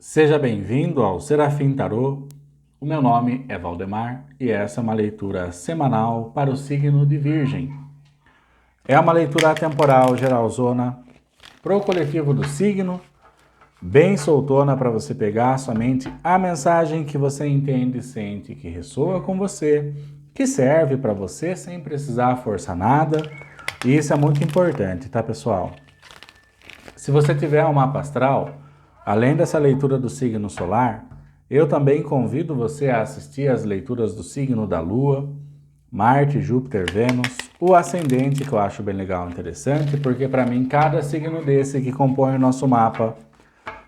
Seja bem-vindo ao Serafim Tarô. O meu nome é Valdemar e essa é uma leitura semanal para o signo de Virgem. É uma leitura atemporal geralzona para o coletivo do signo, bem soltona para você pegar somente a mensagem que você entende e sente que ressoa com você, que serve para você sem precisar forçar nada. E isso é muito importante, tá, pessoal? Se você tiver um mapa astral, além dessa leitura do signo solar, eu também convido você a assistir às leituras do signo da Lua, Marte, Júpiter, Vênus, o ascendente, que eu acho bem legal e interessante, porque para mim cada signo desse que compõe o nosso mapa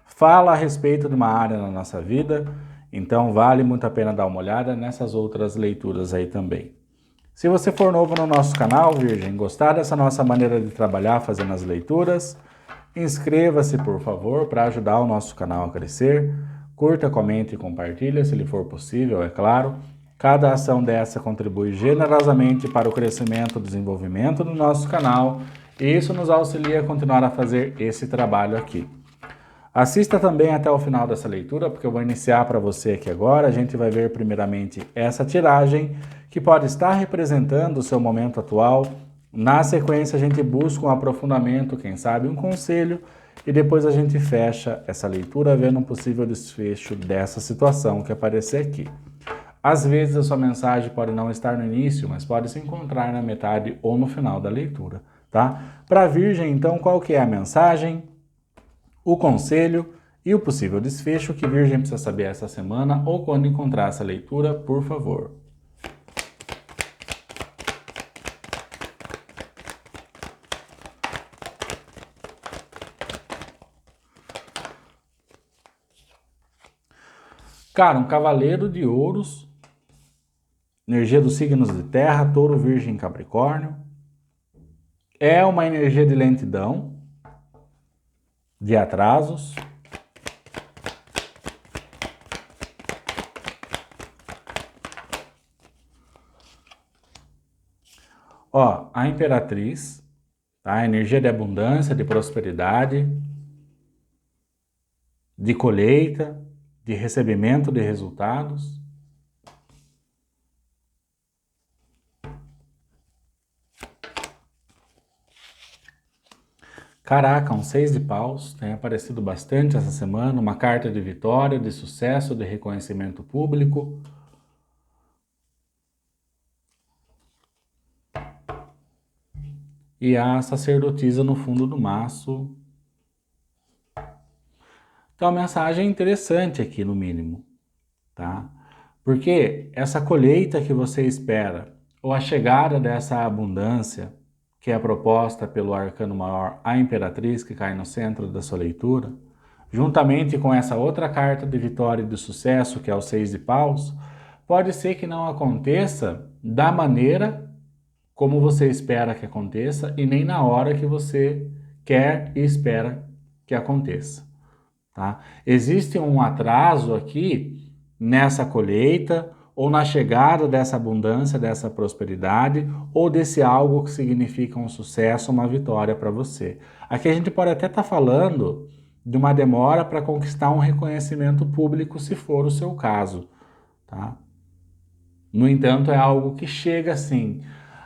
fala a respeito de uma área na nossa vida, então vale muito a pena dar uma olhada nessas outras leituras aí também. Se você for novo no nosso canal, Virgem, gostar dessa nossa maneira de trabalhar fazendo as leituras, inscreva-se, por favor, para ajudar o nosso canal a crescer. Curta, comente e compartilhe, se lhe for possível, é claro. Cada ação dessa contribui generosamente para o crescimento e desenvolvimento do nosso canal e isso nos auxilia a continuar a fazer esse trabalho aqui. Assista também até o final dessa leitura, porque eu vou iniciar para você aqui agora. A gente vai ver primeiramente essa tiragem, que pode estar representando o seu momento atual. Na sequência, a gente busca um aprofundamento, quem sabe um conselho, e depois a gente fecha essa leitura vendo um possível desfecho dessa situação que aparecer aqui. Às vezes a sua mensagem pode não estar no início, mas pode se encontrar na metade ou no final da leitura, tá? Para a Virgem, então, qual que é a mensagem, o conselho e o possível desfecho que Virgem precisa saber essa semana ou quando encontrar essa leitura, por favor. Cara, um cavaleiro de ouros, energia dos signos de terra, touro, virgem, capricórnio. É uma energia de lentidão, de atrasos. Ó, a imperatriz, tá? Energia de abundância, de prosperidade, de colheita, de recebimento de resultados. Caraca, um 6 de paus, tem aparecido bastante essa semana, uma carta de vitória, de sucesso, de reconhecimento público. E a sacerdotisa no fundo do maço. Então, a mensagem é interessante aqui, no mínimo, tá? Porque essa colheita que você espera, ou a chegada dessa abundância, que é proposta pelo arcano maior, a imperatriz, que cai no centro da sua leitura, juntamente com essa outra carta de vitória e de sucesso, que é o 6 de paus, pode ser que não aconteça da maneira como você espera que aconteça e nem na hora que você quer e espera que aconteça. Tá? Existe um atraso aqui nessa colheita ou na chegada dessa abundância, dessa prosperidade ou desse algo que significa um sucesso, uma vitória para você. Aqui a gente pode até estar falando de uma demora para conquistar um reconhecimento público, se for o seu caso. Tá? No entanto, é algo que chega sim.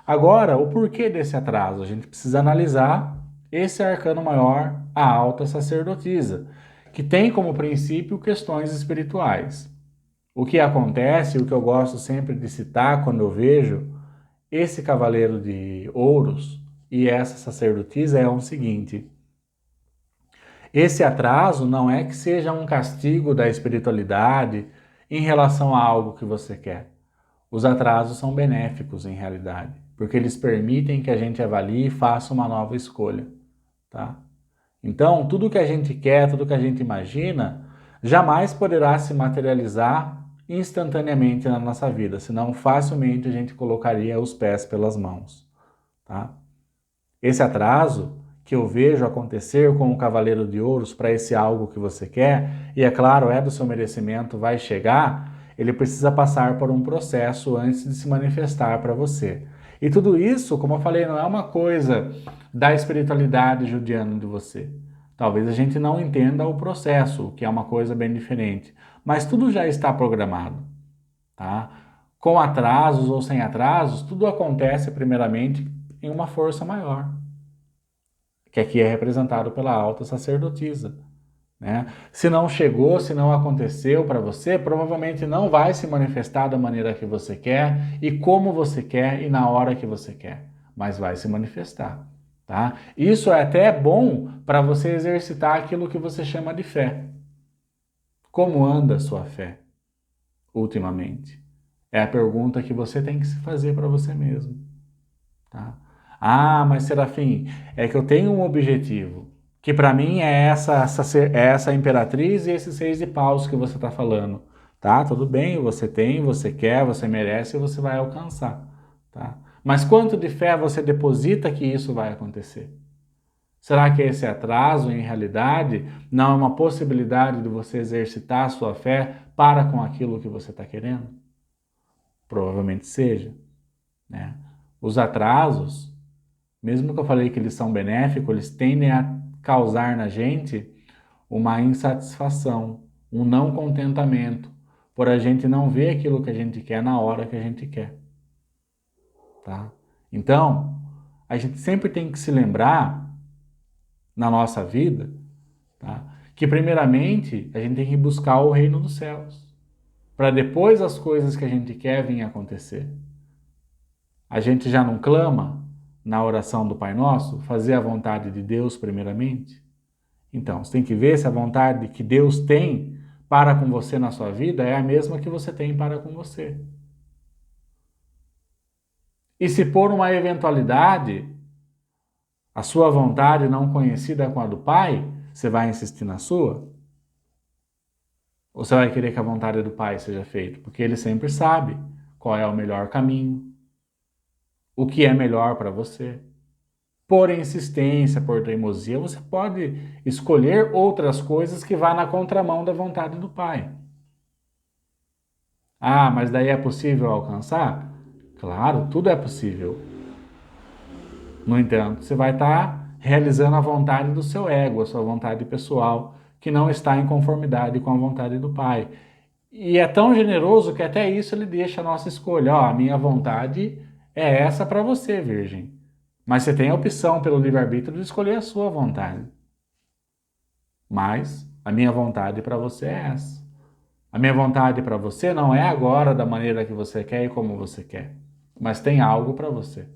Agora, o porquê desse atraso? A gente precisa analisar esse arcano maior, a alta sacerdotisa, que tem como princípio questões espirituais. O que acontece, o que eu gosto sempre de citar quando eu vejo esse cavaleiro de ouros e essa sacerdotisa é o seguinte: esse atraso não é que seja um castigo da espiritualidade em relação a algo que você quer. Os atrasos são benéficos em realidade, porque eles permitem que a gente avalie e faça uma nova escolha, tá? Então, tudo que a gente quer, tudo que a gente imagina, jamais poderá se materializar instantaneamente na nossa vida, senão facilmente a gente colocaria os pés pelas mãos, tá? Esse atraso que eu vejo acontecer com o Cavaleiro de Ouros para esse algo que você quer, e é claro, é do seu merecimento, vai chegar, ele precisa passar por um processo antes de se manifestar para você. E tudo isso, como eu falei, não é uma coisa da espiritualidade judiando de você. Talvez a gente não entenda o processo, o que é uma coisa bem diferente. Mas tudo já está programado, tá? Com atrasos ou sem atrasos, tudo acontece primeiramente em uma força maior, que aqui é representado pela alta sacerdotisa, né? Se não chegou, se não aconteceu para você, provavelmente não vai se manifestar da maneira que você quer e como você quer e na hora que você quer, mas vai se manifestar, tá? Isso é até bom para você exercitar aquilo que você chama de fé. Como anda a sua fé ultimamente? É a pergunta que você tem que se fazer para você mesmo, tá? Ah, mas Serafim, é que eu tenho um objetivo, que para mim é essa imperatriz e esses 6 de paus que você está falando, tá? Tudo bem, você tem, você quer, você merece e você vai alcançar, tá? Mas quanto de fé você deposita que isso vai acontecer? Será que esse atraso, em realidade, não é uma possibilidade de você exercitar a sua fé para com aquilo que você está querendo? Provavelmente seja, né? Os atrasos, mesmo que eu falei que eles são benéficos, eles tendem a causar na gente uma insatisfação, um não contentamento, por a gente não ver aquilo que a gente quer na hora que a gente quer, tá? Então, a gente sempre tem que se lembrar, na nossa vida, tá, que primeiramente a gente tem que buscar o reino dos céus, para depois as coisas que a gente quer virem acontecer. A gente já não clama na oração do Pai Nosso, fazer a vontade de Deus primeiramente? Então, você tem que ver se a vontade que Deus tem para com você na sua vida é a mesma que você tem para com você. E se por uma eventualidade, a sua vontade não conhecida com a do Pai, você vai insistir na sua? Ou você vai querer que a vontade do Pai seja feita? Porque Ele sempre sabe qual é o melhor caminho, o que é melhor para você. Por insistência, por teimosia, você pode escolher outras coisas que vá na contramão da vontade do Pai. Ah, mas daí é possível alcançar? Claro, tudo é possível. No entanto, você vai estar realizando a vontade do seu ego, a sua vontade pessoal, que não está em conformidade com a vontade do Pai. E é tão generoso que até isso ele deixa a nossa escolha. Ó, a minha vontade é essa para você, Virgem. Mas você tem a opção pelo livre-arbítrio de escolher a sua vontade. Mas a minha vontade para você é essa. A minha vontade para você não é agora da maneira que você quer e como você quer. Mas tem algo para você,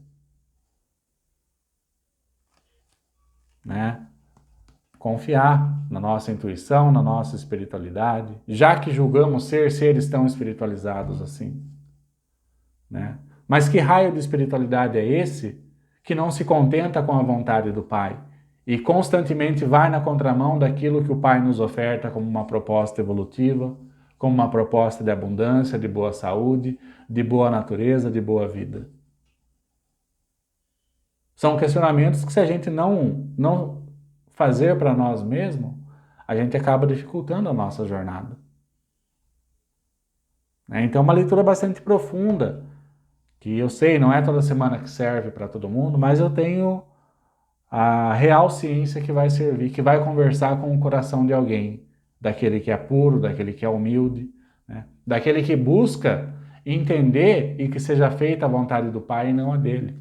né? Confiar na nossa intuição, na nossa espiritualidade, já que julgamos ser seres tão espiritualizados assim, né? Mas que raio de espiritualidade é esse que não se contenta com a vontade do Pai e constantemente vai na contramão daquilo que o Pai nos oferta como uma proposta evolutiva, como uma proposta de abundância, de boa saúde, de boa natureza, de boa vida? São questionamentos que, se a gente não fazer para nós mesmos, a gente acaba dificultando a nossa jornada, né? Então, é uma leitura bastante profunda, que eu sei, não é toda semana que serve para todo mundo, mas eu tenho a real ciência que vai servir, que vai conversar com o coração de alguém, daquele que é puro, daquele que é humilde, né? Daquele que busca entender e que seja feita a vontade do Pai e não a dele,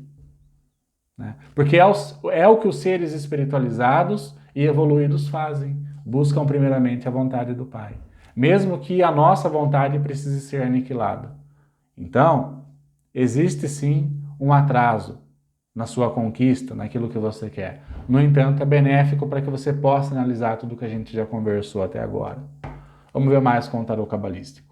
né? Porque é o que os seres espiritualizados e evoluídos fazem, buscam primeiramente a vontade do Pai, mesmo que a nossa vontade precise ser aniquilada. Então, existe sim um atraso na sua conquista, naquilo que você quer. No entanto, é benéfico para que você possa analisar tudo que a gente já conversou até agora. Vamos ver mais com o tarô cabalístico.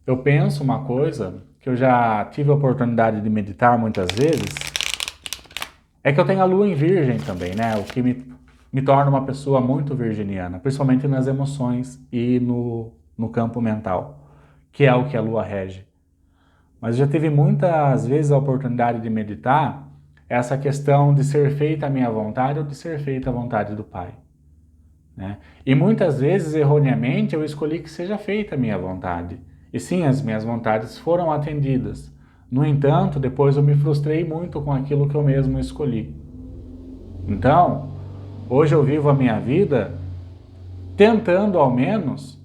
Eu penso uma coisa que eu já tive a oportunidade de meditar muitas vezes, é que eu tenho a lua em virgem também, né? O que me torna uma pessoa muito virginiana, principalmente nas emoções e no campo mental, que é o que a lua rege. Mas eu já tive muitas vezes a oportunidade de meditar essa questão de ser feita a minha vontade ou de ser feita a vontade do Pai, né? E muitas vezes, erroneamente, eu escolhi que seja feita a minha vontade. E sim, as minhas vontades foram atendidas. No entanto, depois eu me frustrei muito com aquilo que eu mesmo escolhi. Então, hoje eu vivo a minha vida tentando, ao menos,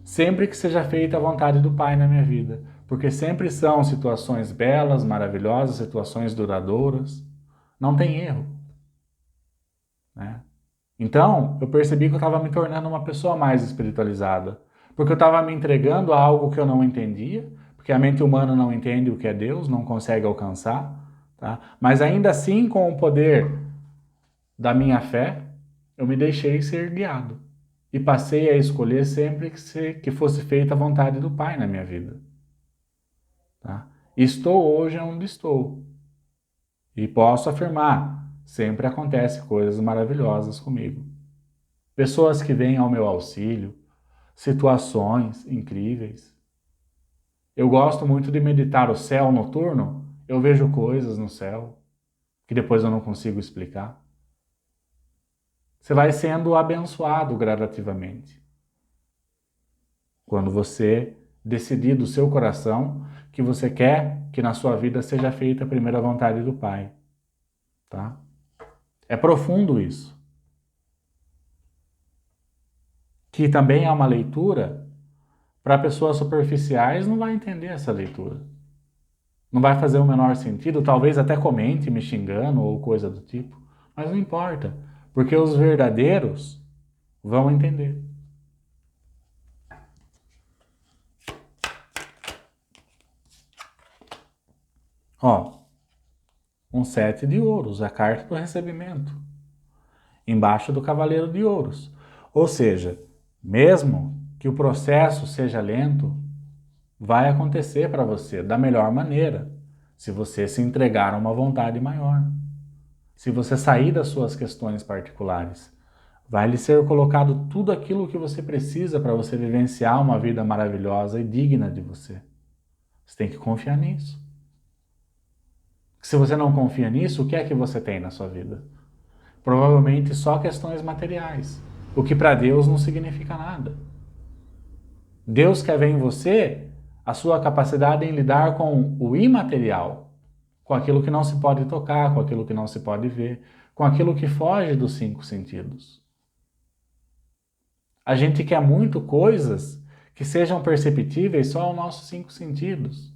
sempre que seja feita a vontade do Pai na minha vida. Porque sempre são situações belas, maravilhosas, situações duradouras. Não tem erro, né? Então, eu percebi que eu estava me tornando uma pessoa mais espiritualizada. Porque eu estava me entregando a algo que eu não entendia, porque a mente humana não entende o que é Deus, não consegue alcançar, tá? Mas ainda assim, com o poder da minha fé, eu me deixei ser guiado. E passei a escolher sempre que fosse feita a vontade do Pai na minha vida. Tá? Estou hoje onde estou. E posso afirmar, sempre acontecem coisas maravilhosas comigo. Pessoas que vêm ao meu auxílio, situações incríveis. Eu gosto muito de meditar o céu noturno, eu vejo coisas no céu que depois eu não consigo explicar. Você vai sendo abençoado gradativamente. Quando você decidir do seu coração que você quer que na sua vida seja feita a primeira vontade do Pai, tá? É profundo isso. Que também é uma leitura, para pessoas superficiais não vai entender essa leitura. Não vai fazer o menor sentido, talvez até comente me xingando ou coisa do tipo, mas não importa, porque os verdadeiros vão entender. Ó, um 7 de ouros, a carta do recebimento, embaixo do cavaleiro de ouros. Ou seja, mesmo que o processo seja lento, vai acontecer para você da melhor maneira, se você se entregar a uma vontade maior. Se você sair das suas questões particulares, vai lhe ser colocado tudo aquilo que você precisa para você vivenciar uma vida maravilhosa e digna de você. Você tem que confiar nisso. Se você não confia nisso, o que é que você tem na sua vida? Provavelmente só questões materiais, o que para Deus não significa nada. Deus quer ver em você a sua capacidade em lidar com o imaterial, com aquilo que não se pode tocar, com aquilo que não se pode ver, com aquilo que foge dos 5 sentidos. A gente quer muito coisas que sejam perceptíveis só aos nossos 5 sentidos.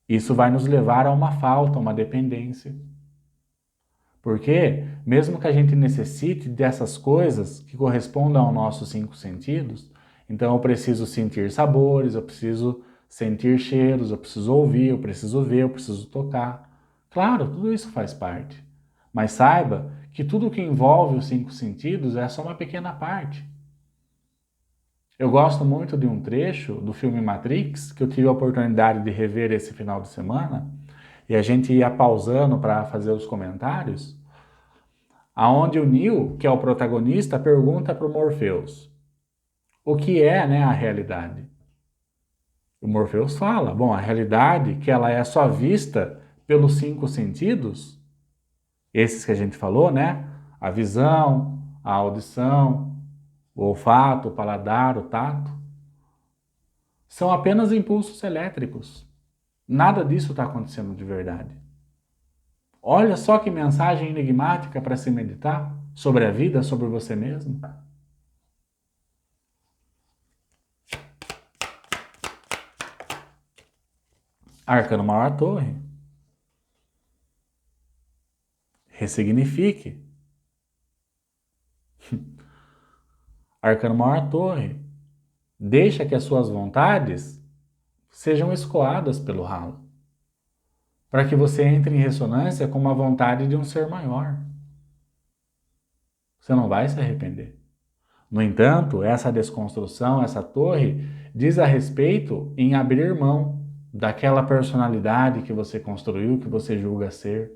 Isso vai nos levar a uma falta, a uma dependência. Porque, mesmo que a gente necessite dessas coisas que correspondam aos nossos 5 sentidos, então eu preciso sentir sabores, eu preciso sentir cheiros, eu preciso ouvir, eu preciso ver, eu preciso tocar. Claro, tudo isso faz parte. Mas saiba que tudo que envolve os 5 sentidos é só uma pequena parte. Eu gosto muito de um trecho do filme Matrix, que eu tive a oportunidade de rever esse final de semana, e a gente ia pausando para fazer os comentários, aonde o Neo, que é o protagonista, pergunta para o Morpheus o que é, né, a realidade. O Morpheus fala, bom, a realidade que ela é só vista pelos 5 sentidos, esses que a gente falou, né, a visão, a audição, o olfato, o paladar, o tato, são apenas impulsos elétricos. Nada disso está acontecendo de verdade. Olha só que mensagem enigmática para se meditar sobre a vida, sobre você mesmo. Arcano Maior Torre. Ressignifique. Arcano Maior Torre. Deixa que as suas vontades sejam escoadas pelo ralo, para que você entre em ressonância com a vontade de um ser maior. Você não vai se arrepender. No entanto, essa desconstrução, essa torre, diz a respeito em abrir mão daquela personalidade que você construiu, que você julga ser.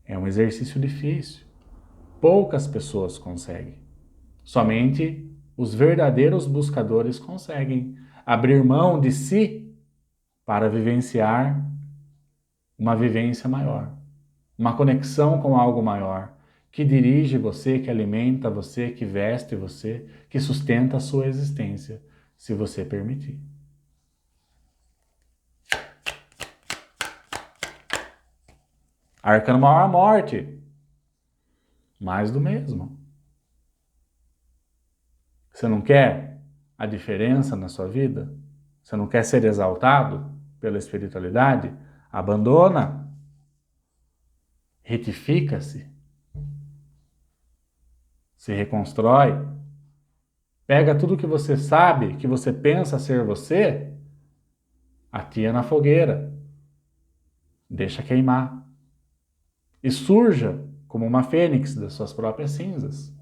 É um exercício difícil. Poucas pessoas conseguem. Somente os verdadeiros buscadores conseguem abrir mão de si para vivenciar uma vivência maior. uma conexão com algo maior, que dirige você, que alimenta você, que veste você, que sustenta a sua existência, se você permitir. Arcano maior, a morte. Mais do mesmo. Você não quer a diferença na sua vida? Você não quer ser exaltado pela espiritualidade? Abandona. Retifica-se. Se reconstrói. Pega tudo que você sabe, que você pensa ser você, atia na fogueira. Deixa queimar. E surja como uma fênix das suas próprias cinzas.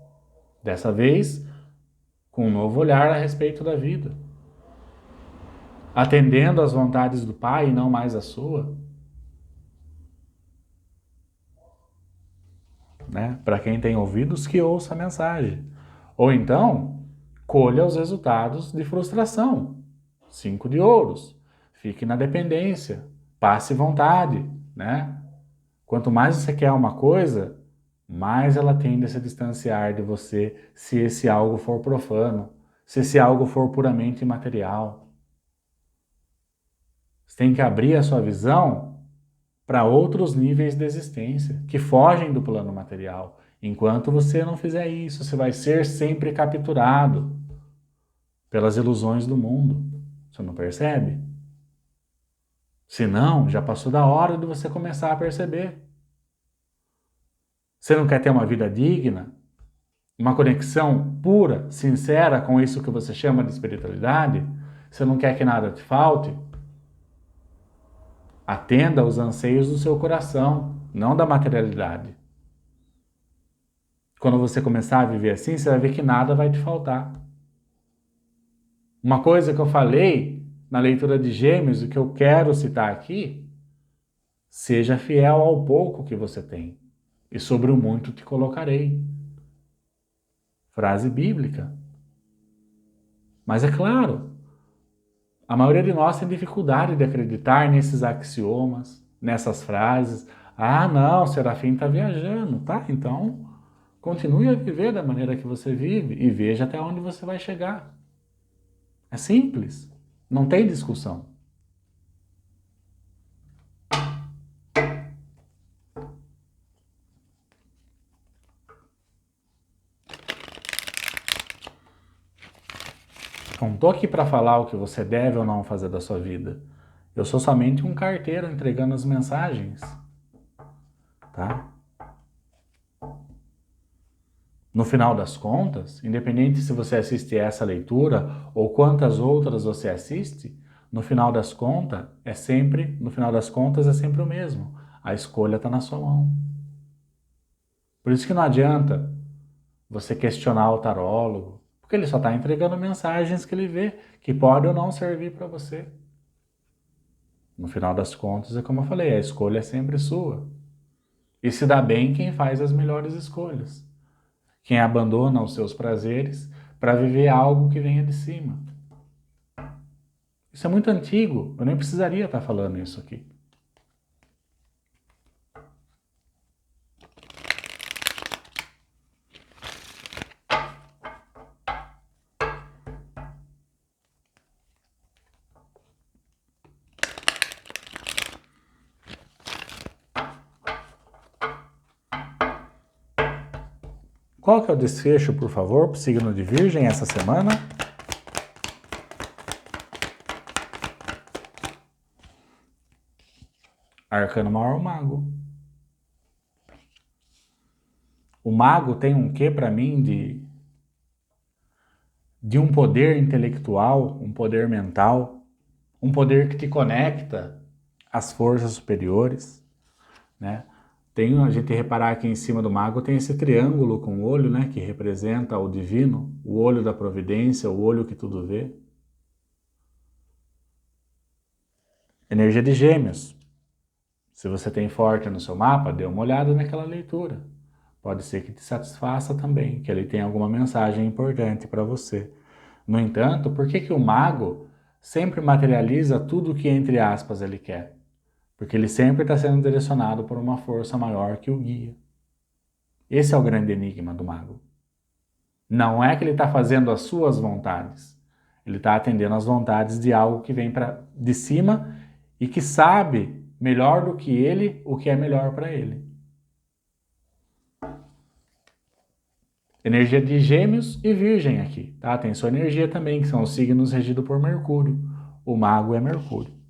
Dessa vez, com um novo olhar a respeito da vida. Atendendo às vontades do Pai e não mais a sua. Né? Para quem tem ouvidos, que ouça a mensagem. Ou então, colha os resultados de frustração. 5 de ouros. Fique na dependência. Passe vontade. Né? Quanto mais você quer uma coisa, mais ela tende a se distanciar de você se esse algo for profano, se esse algo for puramente imaterial. Você tem que abrir a sua visão para outros níveis de existência, que fogem do plano material. Enquanto você não fizer isso, você vai ser sempre capturado pelas ilusões do mundo. Você não percebe? Se não, já passou da hora de você começar a perceber. Você não quer ter uma vida digna? Uma conexão pura, sincera com isso que você chama de espiritualidade? Você não quer que nada te falte? Atenda aos anseios do seu coração, não da materialidade. Quando você começar a viver assim, você vai ver que nada vai te faltar. Uma coisa que eu falei na leitura de Gêmeos, o que eu quero citar aqui, seja fiel ao pouco que você tem, e sobre o muito te colocarei. Frase bíblica. Mas é claro, a maioria de nós tem dificuldade de acreditar nesses axiomas, nessas frases. Ah, não, Serafim está viajando, tá? Então, continue a viver da maneira que você vive e veja até onde você vai chegar. É simples, não tem discussão. Não estou aqui para falar o que você deve ou não fazer da sua vida. Eu sou somente um carteiro entregando as mensagens, tá? No final das contas, independente se você assiste essa leitura ou quantas outras você assiste, no final das contas é sempre o mesmo. A escolha está na sua mão. Por isso que não adianta você questionar o tarólogo, porque ele só está entregando mensagens que ele vê, que podem ou não servir para você. No final das contas, é como eu falei, a escolha é sempre sua. E se dá bem quem faz as melhores escolhas. Quem abandona os seus prazeres para viver algo que venha de cima. Isso é muito antigo, eu nem precisaria estar falando isso aqui. Qual que é o desfecho, por favor, para o signo de Virgem essa semana? Arcano maior, o mago. O mago tem um quê para mim de um poder intelectual, um poder mental, um poder que te conecta às forças superiores, né? Tem a gente reparar aqui em cima do mago tem esse triângulo com o olho, né, que representa o divino, o olho da providência, o olho que tudo vê. Energia de Gêmeos. Se você tem forte no seu mapa, dê uma olhada naquela leitura. Pode ser que te satisfaça também, que ele tem alguma mensagem importante para você. No entanto, por que o mago sempre materializa tudo o que, entre aspas, ele quer? Porque ele sempre está sendo direcionado por uma força maior que o guia. Esse é o grande enigma do mago. Não é que ele está fazendo as suas vontades. Ele está atendendo às vontades de algo que vem de cima e que sabe melhor do que ele o que é melhor para ele. Energia de Gêmeos e Virgem aqui, tá? Tem sua energia também, que são os signos regidos por Mercúrio. O mago é Mercúrio.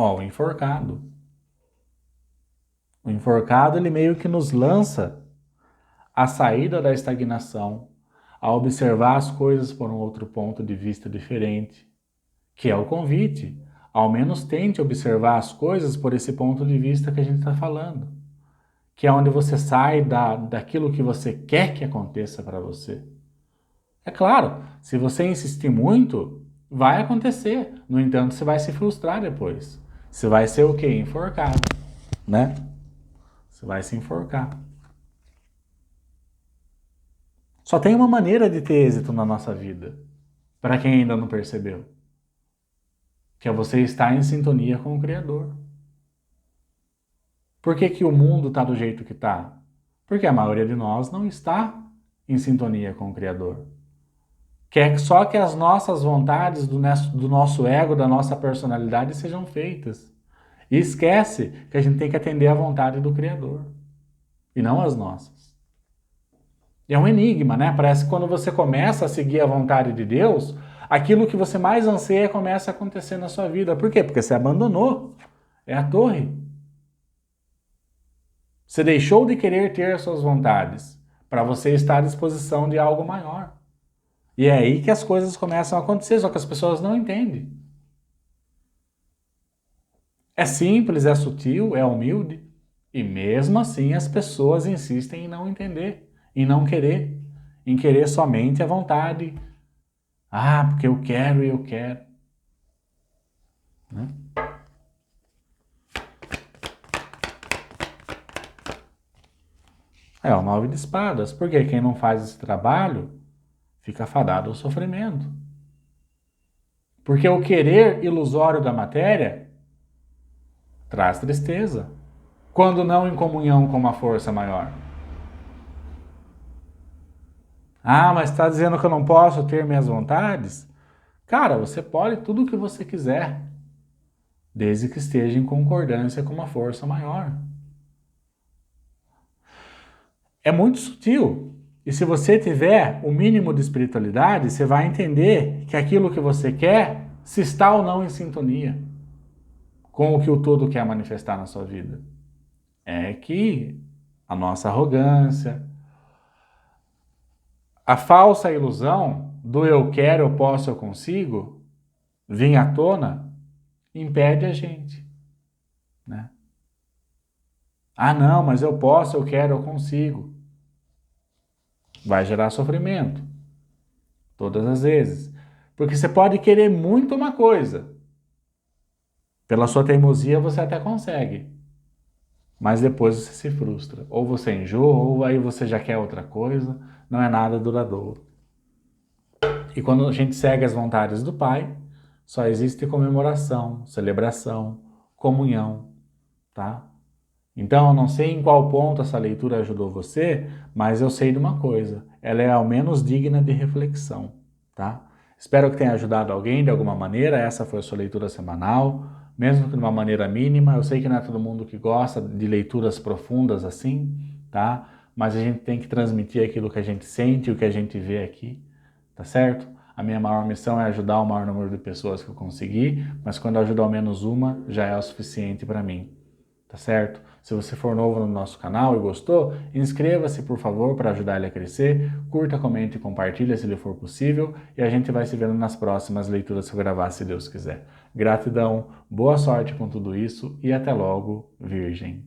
Ó, o enforcado. O enforcado, ele meio que nos lança a saída da estagnação, a observar as coisas por um outro ponto de vista diferente, que é o convite. Ao menos tente observar as coisas por esse ponto de vista que a gente está falando, que é onde você sai daquilo que você quer que aconteça para você. É claro, se você insistir muito, vai acontecer. No entanto, você vai se frustrar depois. Você vai ser o quê? Enforcado, né? Você vai se enforcar. Só tem uma maneira de ter êxito na nossa vida, para quem ainda não percebeu, que é você estar em sintonia com o Criador. Por que que o mundo está do jeito que está? Porque a maioria de nós não está em sintonia com o Criador. Quer só que as nossas vontades do nosso ego, da nossa personalidade sejam feitas. E esquece que a gente tem que atender à vontade do Criador, e não as nossas. E é um enigma, né? Parece que quando você começa a seguir a vontade de Deus, aquilo que você mais anseia começa a acontecer na sua vida. Por quê? Porque você abandonou. É a torre. Você deixou de querer ter as suas vontades para você estar à disposição de algo maior. E é aí que as coisas começam a acontecer, só que as pessoas não entendem. É simples, é sutil, é humilde, e mesmo assim as pessoas insistem em não entender, em querer somente a vontade. Ah, porque eu quero e eu quero. Né? É o 9 de espadas, porque quem não faz esse trabalho fica fadado ao sofrimento. Porque o querer ilusório da matéria traz tristeza, quando não em comunhão com uma força maior. Ah, mas está dizendo que eu não posso ter minhas vontades? Cara, você pode tudo o que você quiser, desde que esteja em concordância com uma força maior. É muito sutil. E se você tiver o mínimo de espiritualidade, você vai entender que aquilo que você quer, se está ou não em sintonia com o que o todo quer manifestar na sua vida. É que a nossa arrogância, a falsa ilusão do eu quero, eu posso, eu consigo, vir à tona, impede a gente, né? Ah, não, mas eu posso, eu quero, eu consigo. Vai gerar sofrimento, todas as vezes. Porque você pode querer muito uma coisa. Pela sua teimosia você até consegue. Mas depois você se frustra. Ou você enjoa, ou aí você já quer outra coisa. Não é nada duradouro. E quando a gente segue as vontades do Pai, só existe comemoração, celebração, comunhão, tá? Então, eu não sei em qual ponto essa leitura ajudou você, mas eu sei de uma coisa, ela é ao menos digna de reflexão, tá? Espero que tenha ajudado alguém de alguma maneira, essa foi a sua leitura semanal, mesmo que de uma maneira mínima, eu sei que não é todo mundo que gosta de leituras profundas assim, tá? Mas a gente tem que transmitir aquilo que a gente sente, o que a gente vê aqui, tá certo? A minha maior missão é ajudar o maior número de pessoas que eu conseguir, mas quando eu ajudar ao menos uma, já é o suficiente para mim. Tá certo? Se você for novo no nosso canal e gostou, inscreva-se por favor para ajudar ele a crescer, curta, comente e compartilha se lhe for possível e a gente vai se vendo nas próximas leituras que eu gravar se Deus quiser. Gratidão, boa sorte com tudo isso e até logo, Virgem.